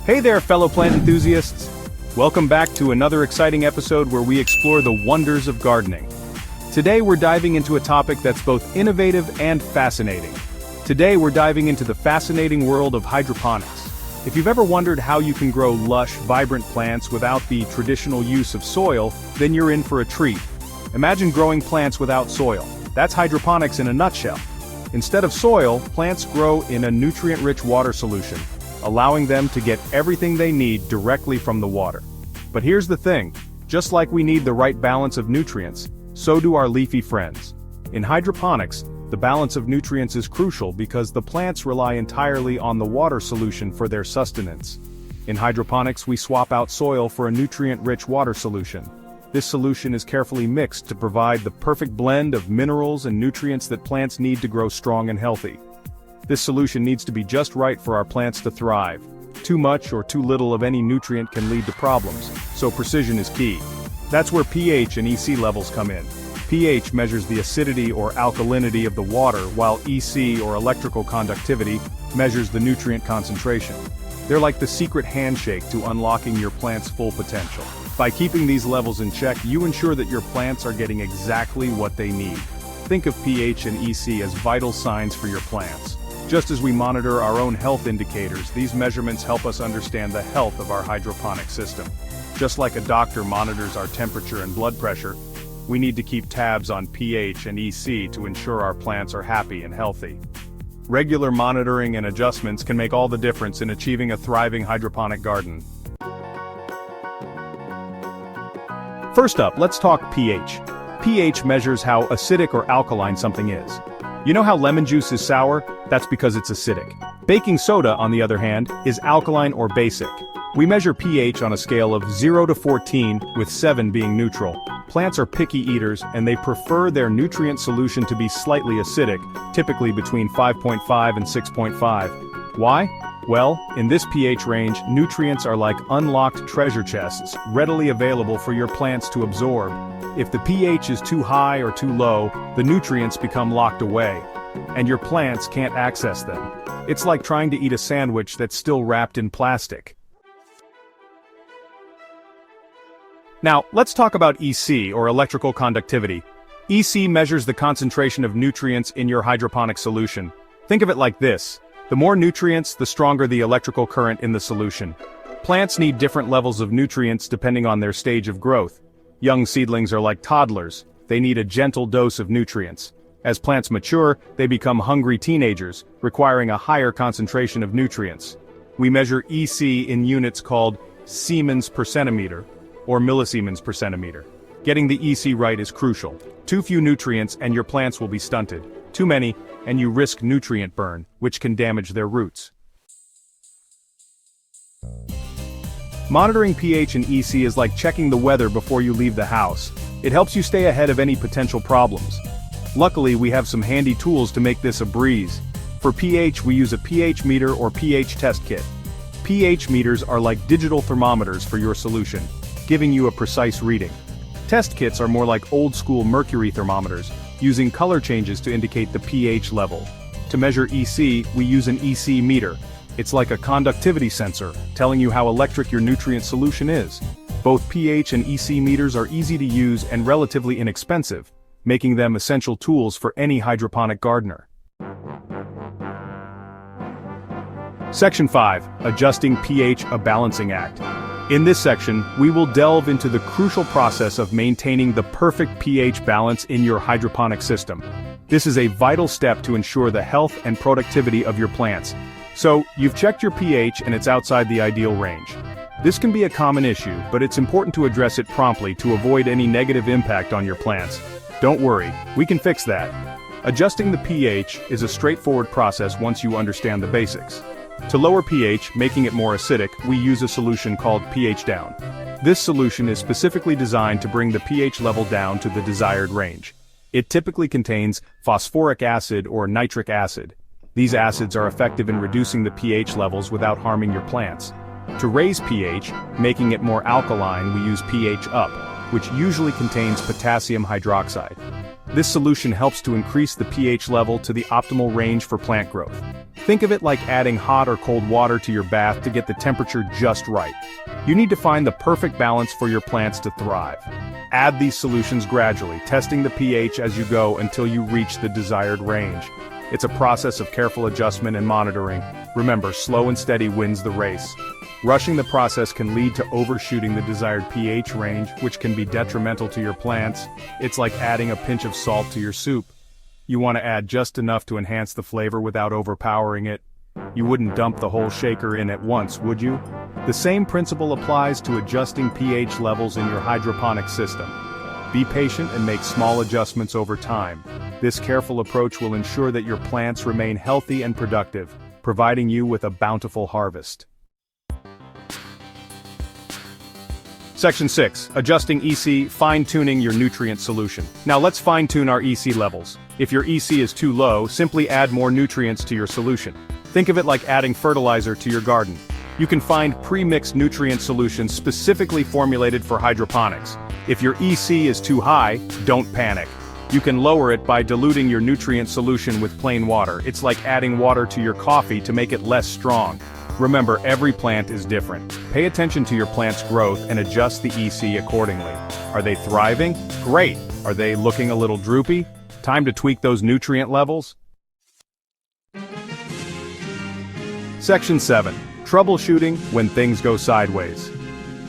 Hey there, fellow plant enthusiasts! Welcome back to another exciting episode where we explore the wonders of gardening. Today we're diving into a topic that's both innovative and fascinating. Today we're diving into the fascinating world of hydroponics. If you've ever wondered how you can grow lush, vibrant plants without the traditional use of soil, then you're in for a treat. Imagine growing plants without soil. That's hydroponics in a nutshell. Instead of soil, plants grow in a nutrient-rich water solution, allowing them to get everything they need directly from the water. But here's the thing, just like we need the right balance of nutrients, so do our leafy friends. In hydroponics, the balance of nutrients is crucial because the plants rely entirely on the water solution for their sustenance. In hydroponics, we swap out soil for a nutrient-rich water solution. This solution is carefully mixed to provide the perfect blend of minerals and nutrients that plants need to grow strong and healthy. This solution needs to be just right for our plants to thrive. Too much or too little of any nutrient can lead to problems, so precision is key. That's where pH and EC levels come in. pH measures the acidity or alkalinity of the water, while EC or electrical conductivity measures the nutrient concentration. They're like the secret handshake to unlocking your plant's full potential. By keeping these levels in check, you ensure that your plants are getting exactly what they need. Think of pH and EC as vital signs for your plants. Just as we monitor our own health indicators, these measurements help us understand the health of our hydroponic system. Just like a doctor monitors our temperature and blood pressure, we need to keep tabs on pH and EC to ensure our plants are happy and healthy. Regular monitoring and adjustments can make all the difference in achieving a thriving hydroponic garden. First up, let's talk pH. pH measures how acidic or alkaline something is. You know how lemon juice is sour? That's because it's acidic. Baking soda, on the other hand, is alkaline or basic. We measure pH on a scale of 0 to 14, with 7 being neutral. Plants are picky eaters, and they prefer their nutrient solution to be slightly acidic, typically between 5.5 and 6.5. Why? Well, in this pH range, nutrients are like unlocked treasure chests, readily available for your plants to absorb. If the pH is too high or too low, the nutrients become locked away, and your plants can't access them. It's like trying to eat a sandwich that's still wrapped in plastic. Now, let's talk about EC, or electrical conductivity. EC measures the concentration of nutrients in your hydroponic solution. Think of it like this. The more nutrients, the stronger the electrical current in the solution. Plants need different levels of nutrients depending on their stage of growth. Young seedlings are like toddlers. They need a gentle dose of nutrients. As plants mature, they become hungry teenagers, requiring a higher concentration of nutrients. We measure EC in units called Siemens per centimeter, or millisiemens per centimeter. Getting the EC right is crucial. Too few nutrients and your plants will be stunted. Too many, and you risk nutrient burn, which can damage their roots. Monitoring pH and EC is like checking the weather before you leave the house. It helps you stay ahead of any potential problems. Luckily, we have some handy tools to make this a breeze. For pH, we use a pH meter or pH test kit. pH meters are like digital thermometers for your solution, giving you a precise reading. Test kits are more like old-school mercury thermometers, using color changes to indicate the pH level. To measure EC, we use an EC meter. It's like a conductivity sensor, telling you how electric your nutrient solution is. Both pH and EC meters are easy to use and relatively inexpensive, making them essential tools for any hydroponic gardener. Section 5. Adjusting pH, a balancing act. In this section, we will delve into the crucial process of maintaining the perfect pH balance in your hydroponic system. This is a vital step to ensure the health and productivity of your plants. So, you've checked your pH and it's outside the ideal range. This can be a common issue, but it's important to address it promptly to avoid any negative impact on your plants. Don't worry, we can fix that. Adjusting the pH is a straightforward process once you understand the basics. To lower pH, making it more acidic, we use a solution called pH down. This solution is specifically designed to bring the pH level down to the desired range. It typically contains phosphoric acid or nitric acid. These acids are effective in reducing the pH levels without harming your plants. To raise pH, making it more alkaline, we use pH up, which usually contains potassium hydroxide. This solution helps to increase the pH level to the optimal range for plant growth. Think of it like adding hot or cold water to your bath to get the temperature just right. You need to find the perfect balance for your plants to thrive. Add these solutions gradually, testing the pH as you go until you reach the desired range. It's a process of careful adjustment and monitoring. Remember, slow and steady wins the race. Rushing the process can lead to overshooting the desired pH range, which can be detrimental to your plants. It's like adding a pinch of salt to your soup. You want to add just enough to enhance the flavor without overpowering it. You wouldn't dump the whole shaker in at once, would you? The same principle applies to adjusting pH levels in your hydroponic system. Be patient and make small adjustments over time. This careful approach will ensure that your plants remain healthy and productive, providing you with a bountiful harvest. Section 6. Adjusting EC, fine-tuning your nutrient solution. Now let's fine-tune our EC levels. If your EC is too low, simply add more nutrients to your solution. Think of it like adding fertilizer to your garden. You can find pre-mixed nutrient solutions specifically formulated for hydroponics. If your EC is too high, don't panic. You can lower it by diluting your nutrient solution with plain water. It's like adding water to your coffee to make it less strong. Remember, every plant is different. Pay attention to your plant's growth and adjust the EC accordingly. Are they thriving? Great. Are they looking a little droopy? Time to tweak those nutrient levels? Section 7. Troubleshooting when things go sideways.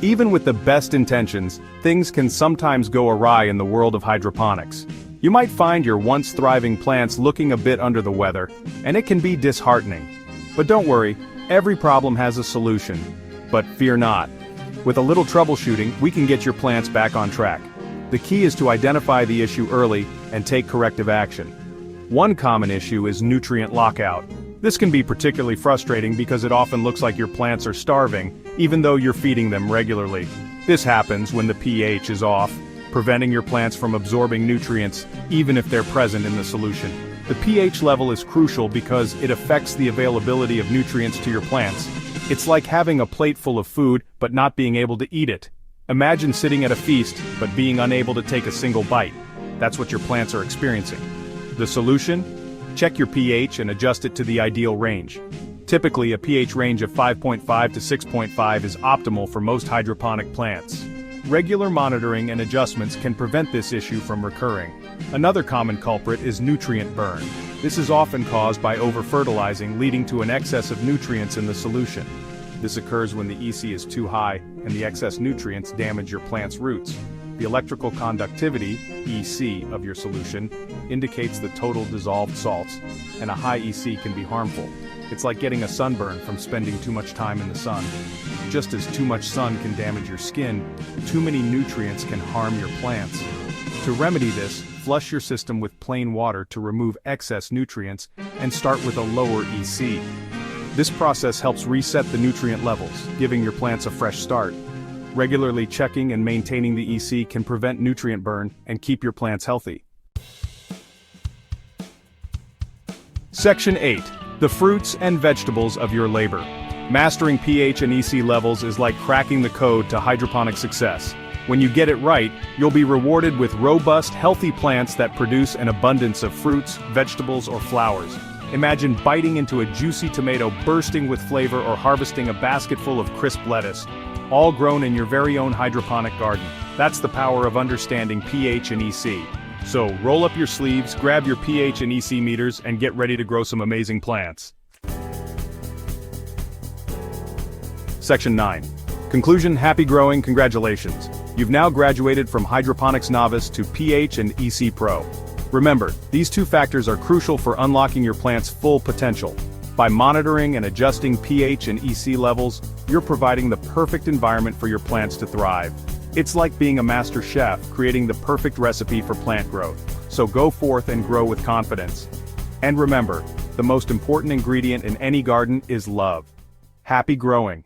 Even with the best intentions, things can sometimes go awry in the world of hydroponics. You might find your once thriving plants looking a bit under the weather, and it can be disheartening. But don't worry, every problem has a solution. But fear not. With a little troubleshooting, we can get your plants back on track. The key is to identify the issue early and take corrective action. One common issue is nutrient lockout. This can be particularly frustrating because it often looks like your plants are starving, even though you're feeding them regularly. This happens when the pH is off, preventing your plants from absorbing nutrients, even if they're present in the solution. The pH level is crucial because it affects the availability of nutrients to your plants. It's like having a plate full of food but not being able to eat it. Imagine sitting at a feast but being unable to take a single bite. That's what your plants are experiencing. The solution? Check your pH and adjust it to the ideal range. Typically, a pH range of 5.5 to 6.5 is optimal for most hydroponic plants. Regular monitoring and adjustments can prevent this issue from recurring. Another common culprit is nutrient burn. This is often caused by over-fertilizing, leading to an excess of nutrients in the solution. This occurs when the EC is too high and the excess nutrients damage your plant's roots. The electrical conductivity, EC, of your solution indicates the total dissolved salts, and a high EC can be harmful. It's like getting a sunburn from spending too much time in the sun. Just as too much sun can damage your skin, too many nutrients can harm your plants. To remedy this, flush your system with plain water to remove excess nutrients and start with a lower EC. This process helps reset the nutrient levels, giving your plants a fresh start. Regularly checking and maintaining the EC can prevent nutrient burn and keep your plants healthy. Section 8. The fruits and vegetables of your labor. Mastering pH and EC levels is like cracking the code to hydroponic success. When you get it right, you'll be rewarded with robust, healthy plants that produce an abundance of fruits, vegetables, or flowers. Imagine biting into a juicy tomato bursting with flavor or harvesting a basket full of crisp lettuce, all grown in your very own hydroponic garden. That's the power of understanding pH and EC. So, roll up your sleeves, grab your pH and EC meters, and get ready to grow some amazing plants. Section 9. Conclusion: happy growing, congratulations. You've now graduated from Hydroponics Novice to pH and EC Pro. Remember, these two factors are crucial for unlocking your plant's full potential. By monitoring and adjusting pH and EC levels, you're providing the perfect environment for your plants to thrive. It's like being a master chef, creating the perfect recipe for plant growth. So go forth and grow with confidence. And remember, the most important ingredient in any garden is love. Happy growing.